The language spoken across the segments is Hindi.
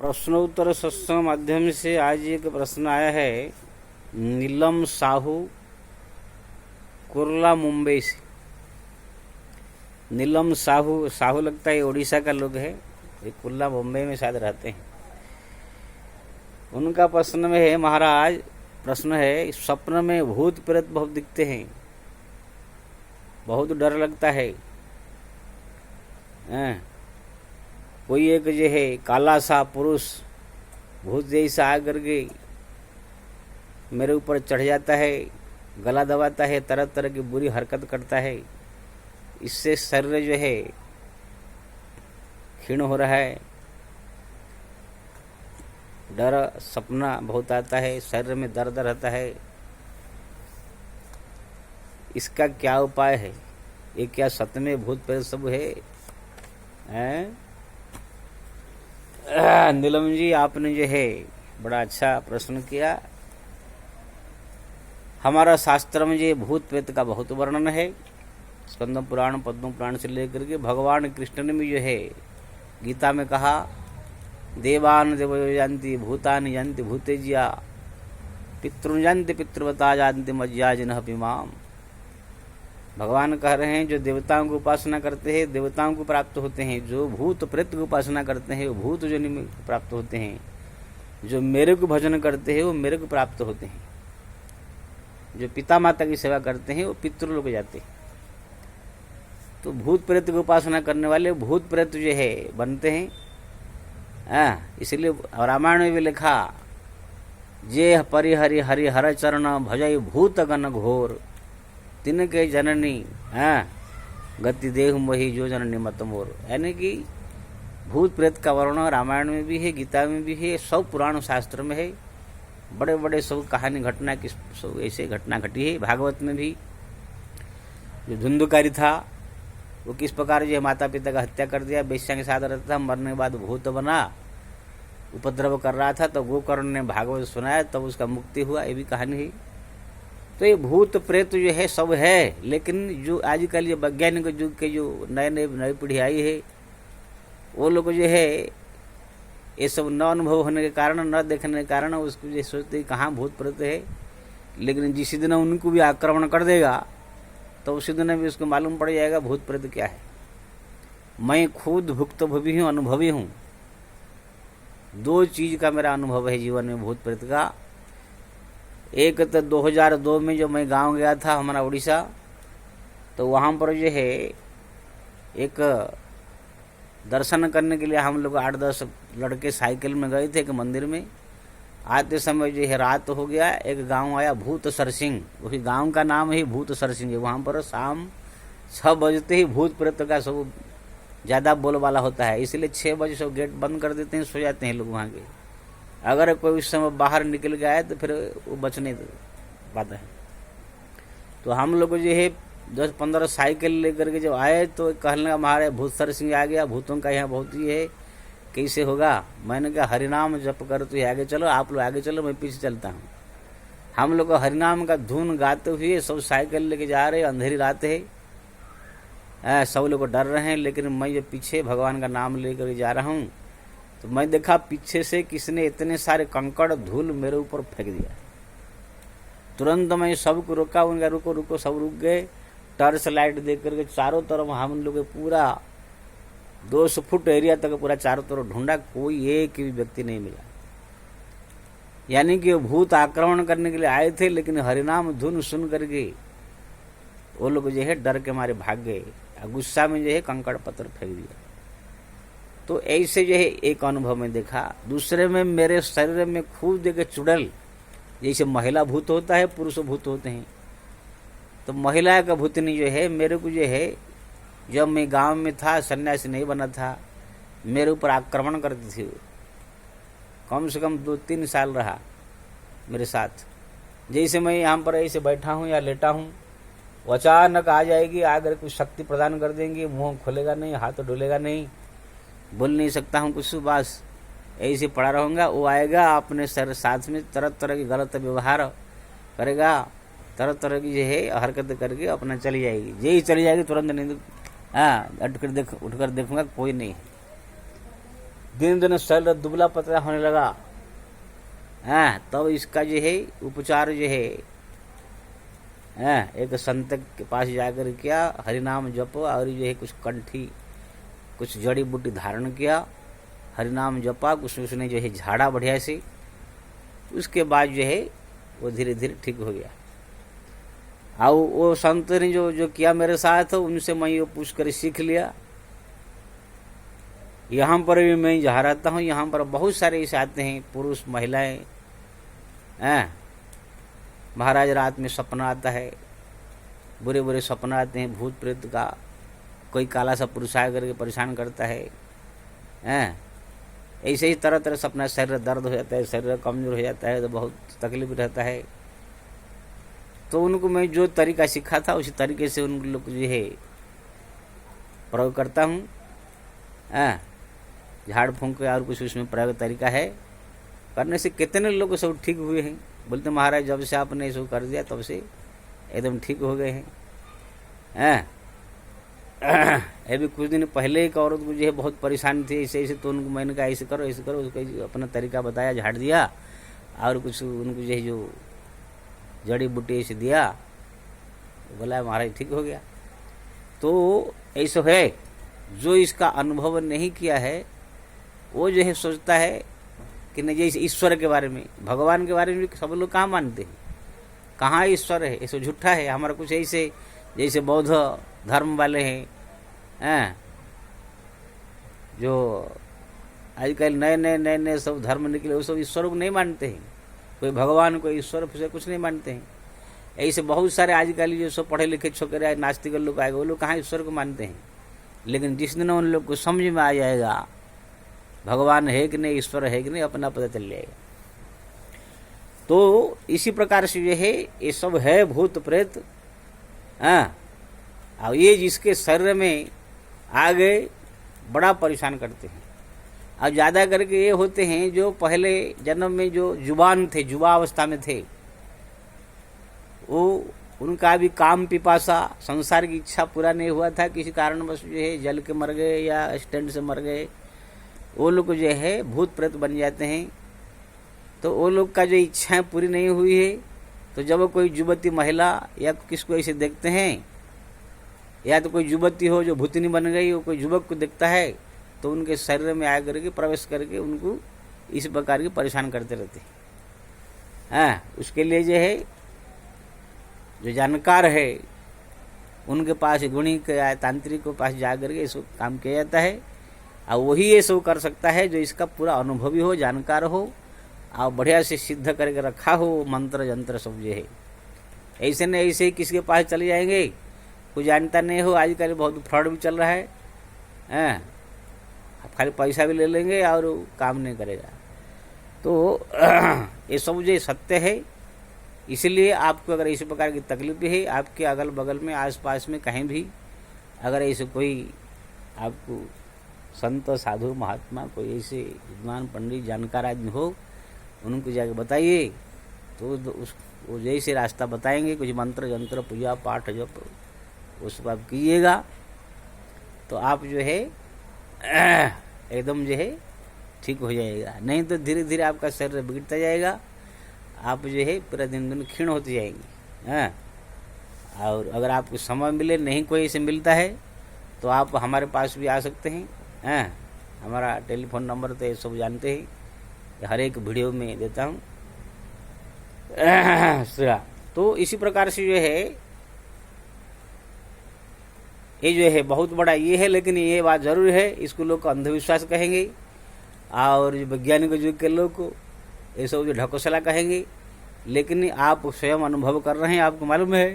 प्रश्नोत्तर सत्संग माध्यम से आज एक प्रश्न आया है नीलम साहू कुर्ला मुंबई से। नीलम साहू साहू लगता है उड़ीसा का लोग है, ये कुर्ला मुंबई में शायद रहते हैं। उनका प्रश्न में है महाराज, प्रश्न है स्वप्न में भूत प्रेत बहुत दिखते हैं, बहुत डर लगता है। कोई एक जो है काला सा पुरुष भूत जैसा आ करके मेरे ऊपर चढ़ जाता है, गला दबाता है, तरह तरह की बुरी हरकत करता है। इससे शरीर जो है क्षीण हो रहा है, डर सपना बहुत आता है, शरीर में दर्द रहता है। इसका क्या उपाय है? ये क्या सत्य में भूत प्रेत सब है? नीलम जी, आपने जो है बड़ा अच्छा प्रश्न किया। हमारा शास्त्र में जो भूत प्रेत का बहुत वर्णन है, स्कंद पुराण पद्म पुराण से लेकर के भगवान कृष्ण ने भी जो है गीता में कहा, देवान देवयो जानती भूतानि जानती भूतेज्या पितृ जानती पितृवता जानती मज्जा जिन्ह पिमाम। भगवान कह रहे हैं जो देवताओं की उपासना करते हैं देवताओं को प्राप्त होते हैं, जो भूत प्रेत की उपासना करते हैं वो भूत जोनि में प्राप्त होते हैं, जो मेरे को भजन करते हैं वो मेरे को प्राप्त होते हैं, जो पिता माता की सेवा करते हैं वो पितृ लोग जाते हैं। तो भूत प्रेत की उपासना करने वाले भूत प्रेत जो है बनते हैं। इसलिए रामायण में भी लिखा, जे परिहरि हरि हर चरण भजई भूत गण घोर तिनके जननी गति देह मोहि जो जननी मत मोर। यानी कि भूत प्रेत का वर्णन रामायण में भी है, गीता में भी है, सब पुराण शास्त्र में है। बड़े बड़े सब कहानी घटना की सब ऐसे घटना घटी है। भागवत में भी जो धुंधुकारी था वो किस प्रकार जो माता पिता का हत्या कर दिया, बेश्या के साथ रहता था, मरने के बाद भूत बना, उपद्रव कर रहा था, तो गोकर्ण ने भागवत सुनाया तब उसका मुक्ति हुआ, ये भी कहानी है। तो ये भूत प्रेत जो है सब है, लेकिन जो आजकल ये वैज्ञानिक युग के जो नई पीढ़ी आई है वो लोग जो है ये सब न अनुभव होने के कारण, न देखने के कारण उसको जो सोचते कहाँ भूत प्रेत है। लेकिन जिस दिन उनको भी आक्रमण कर देगा तो उसी दिन भी उसको मालूम पड़ जाएगा भूत प्रेत क्या है। मैं खुद भुक्तभोगी हूँ, अनुभवी हूँ। 2 चीज का मेरा अनुभव है जीवन में भूत प्रेत का। एक तो 2002 में जो मैं गांव गया था हमारा उड़ीसा, तो वहाँ पर जो है एक दर्शन करने के लिए हम लोग 8-10 लड़के साइकिल में गए थे एक मंदिर में। आते समय जो है रात हो गया, एक गांव आया भूत सरसिंह, उसी गांव का नाम ही भूत सरसिंह है। वहाँ पर शाम 6 बजते ही भूत प्रेत का सब ज़्यादा बोलबाला होता है, इसलिए 6 बजे सब गेट बंद कर देते हैं, सो जाते हैं लोग वहाँ के। अगर कोई उस समय बाहर निकल गया है तो फिर वो बच नहीं पाता है। तो हम लोग जो है 10-15 साइकिल लेकर के जब आए तो कहने लगा हमारे भूत सरसिंह आ गया, भूतों का यहाँ बहुत ही है, कैसे होगा? मैंने कहा हरिनाम जप कर तो आगे चलो, आप लोग आगे चलो, मैं पीछे चलता हूँ। हम लोग हरिनाम का धुन गाते हुए सब साइकिल लेके जा रहे, अंधेरी रात है, सब लोग डर रहे हैं, लेकिन मैं जो पीछे भगवान का नाम लेकर जा रहा हूँ तो मैं देखा पीछे से किसने इतने सारे कंकड़ धूल मेरे ऊपर फेंक दिया। तुरंत मैं सबको रोका, उनका रुको रुको, सब रुक गए। टर्च लाइट दे करके चारों तरफ हम लोग पूरा 200 फुट एरिया तक पूरा चारों तरफ ढूंढा, कोई एक भी व्यक्ति नहीं मिला। यानी कि भूत आक्रमण करने के लिए आए थे, लेकिन हरिनाम धुन सुन करके वो लोग जो है डर के मारे भाग गए, गुस्सा में जो है कंकड़ पत्थर फेंक दिया। तो ऐसे जो है एक अनुभव में देखा। दूसरे में मेरे शरीर में खूब देखे चुड़ैल, जैसे महिला भूत होता है पुरुष भूत होते हैं, तो महिला का भूतनी जो है मेरे को जो है, जब मैं गांव में था, सन्यासी नहीं बना था, मेरे ऊपर आक्रमण करती थी। कम से कम 2-3 साल रहा मेरे साथ। जैसे मैं यहाँ पर ऐसे बैठा हूँ या लेटा हूँ, अचानक आ जाएगी, आकर कुछ शक्ति प्रदान कर देंगी, मुंह खोलेगा नहीं, हाथ डोलेगा नहीं, बोल नहीं सकता हूँ कुछ, बस ऐसे पड़ा रहूँगा। वो आएगा अपने सर साथ में तरह तरह की गलत व्यवहार करेगा, तरह तरह की जो है हरकत करके अपना चली जाएगी। यही चली जाएगी तुरंत नींद, उठकर देखूंगा कोई नहीं। दिन दिन शरीर दुबला पतला होने लगा। तब इसका जो है उपचार जो है एक संत के पास जाकर किया, हरिनाम जप और जो है कुछ कंठी कुछ जड़ी बूटी धारण किया, हरिनाम जपा, कुछ उसने जो है झाड़ा बढ़िया से, उसके बाद जो है वो धीरे धीरे ठीक हो गया। और वो संत ने जो किया मेरे साथ, उनसे मैं ये पूछ कर सीख लिया। यहाँ पर भी मैं जहाँ रहता हूँ, यहाँ पर बहुत सारे ऐसे आते हैं पुरुष महिलाएं। महाराज रात में सपना आता है, बुरे बुरे सपना आते हैं भूत प्रेत का, कोई काला सा पुरुष आया करके परेशान करता है। ऐसे ही तरह तरह सपना, शरीर दर्द हो जाता है, शरीर कमजोर हो जाता है, तो बहुत तकलीफ रहता है। तो उनको मैं जो तरीका सीखा था उसी तरीके से उन लोग जो है प्रयोग करता हूँ। झाड़ फूंक और कुछ उसमें प्रयोग तरीका है, करने से कितने लोग सब ठीक हुए हैं। बोलते महाराज जब से आपने इसको कर दिया तब से एकदम ठीक हो गए हैं। अभी कुछ दिन पहले एक औरत को जो है बहुत परेशानी थी ऐसे ऐसे, तो उनको मैंने कहा ऐसे करो ऐसे करो, उसका अपना तरीका बताया, झाड़ दिया और कुछ उनको जो है जो जड़ी बूटी ऐसे दिया, बोला महाराज ठीक हो गया। तो ऐसा है, जो इसका अनुभव नहीं किया है वो जो है सोचता है कि नहीं, जैसे ईश्वर के बारे में, भगवान के बारे में सब लोग कहाँ मानते हैं, कहाँ ईश्वर है, ऐसा झूठा है। हमारा कुछ ऐसे जैसे बौद्ध धर्म वाले हैं, जो आजकल नए नए सब धर्म निकले, वो सब ईश्वर को नहीं मानते हैं, कोई भगवान कोई ईश्वर से कुछ नहीं मानते हैं। ऐसे बहुत सारे आजकल जो सब पढ़े लिखे छोकरे आए, नास्तिक लोग आएगा, वो लोग कहाँ ईश्वर को मानते हैं। लेकिन जिस दिन उन लोग को समझ में आ जाएगा भगवान है कि नहीं, ईश्वर है कि नहीं, अपना पता चल जाएगा। तो इसी प्रकार से जो है ये सब है भूत प्रेत। और ये जिसके शरीर में आ गए बड़ा परेशान करते हैं। और ज़्यादा करके ये होते हैं जो पहले जन्म में जो जुबान थे, युवा अवस्था में थे, वो उनका भी काम पिपासा, संसार की इच्छा पूरा नहीं हुआ था, किसी कारणवश जो है जल के मर गए या एक्सीडेंट से मर गए, वो लोग जो है भूत प्रेत बन जाते हैं। तो वो लोग का जो इच्छाएं पूरी नहीं हुई है, तो जब कोई युवती महिला या किसको ऐसे देखते हैं, या तो कोई युवती हो जो भूतनी बन गई, वो कोई युवक को देखता है, तो उनके शरीर में आ करके प्रवेश करके उनको इस प्रकार की परेशान करते रहते हैं। उसके लिए जो है जो जानकार है उनके पास, गुणिक या तांत्रिक के पास जा करके इसको काम किया जाता है। और वही ये सब कर सकता है जो इसका पूरा अनुभवी हो, जानकार हो और बढ़िया से सिद्ध करके रखा हो, मंत्र यंत्र सब जो है। ऐसे न ऐसे ही किसी के पास चले जाएंगे, कोई जानता नहीं हो, आजकल बहुत फ्रॉड भी चल रहा है। खाली पैसा भी ले लेंगे और काम नहीं करेगा। तो ये सब जो सत्य है। इसलिए आपको अगर इस प्रकार की तकलीफ है, आपके अगल बगल में आसपास में कहीं भी अगर ऐसे कोई आपको संत साधु महात्मा कोई ऐसे विद्वान पंडित जानकार आदमी हो, उनको जाके बताइए, तो वो जैसे रास्ता बताएंगे, कुछ मंत्र यंत्र पूजा पाठ जप उसको आप कीजिएगा, तो आप जो है एकदम जो है ठीक हो जाएगा। नहीं तो धीरे धीरे आपका शरीर बिगड़ता जाएगा, आप जो है पूरा दिन दिन क्षीण होते जाएंगे। और अगर आपको समय मिले, नहीं कोई ऐसे मिलता है, तो आप हमारे पास भी आ सकते हैं। हमारा टेलीफोन नंबर तो ये सब जानते हैं, हर एक वीडियो में देता हूँ। तो इसी प्रकार से जो है ये जो है बहुत बड़ा ये है, लेकिन ये बात जरूर है, इसको लोग अंधविश्वास कहेंगे और वैज्ञानिक युग के लोग को ये सब जो ढकोसला कहेंगे। लेकिन आप स्वयं अनुभव कर रहे हैं, आपको मालूम है,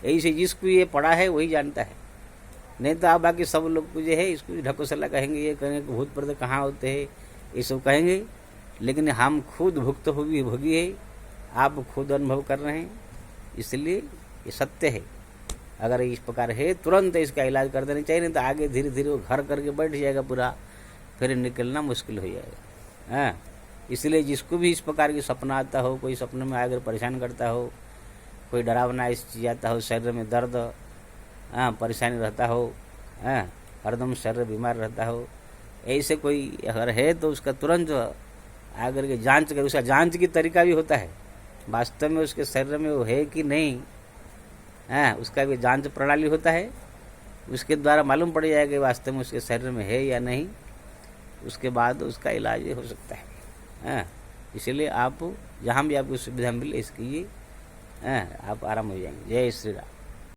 यही से जिसको ये पढ़ा है वही जानता है। नहीं तो आप बाकी सब लोग को जो है इसको ढकोसला कहेंगे, ये कहेंगे कि भूत प्रेत कहाँ होते हैं, ये सब कहेंगे। लेकिन हम खुद भुक्त भोगी है, आप खुद अनुभव कर रहे हैं, इसलिए ये सत्य है। अगर इस प्रकार है तुरंत इसका इलाज कर देना चाहिए, नहीं तो आगे धीरे धीरे वो घर करके बैठ जाएगा पूरा, फिर निकलना मुश्किल हो जाएगा। इसलिए जिसको भी इस प्रकार की सपना आता हो, कोई सपने में आकर परेशान करता हो, कोई डरावना इस चीज आता हो, शरीर में दर्द परेशानी रहता हो, हरदम शरीर बीमार रहता हो, ऐसे कोई अगर है तो उसका तुरंत आकर के जांच कर, उसका जांच की तरीका भी होता है, वास्तव में उसके शरीर में वो है कि नहीं है, उसका भी जांच प्रणाली होता है। उसके द्वारा मालूम पड़ जाएगा कि वास्तव में उसके शरीर में है या नहीं, उसके बाद उसका इलाज हो सकता है। इसलिए आप जहाँ भी आपको सुविधा मिले इस कीजिए, आप आराम हो जाएंगे। जय श्री राम।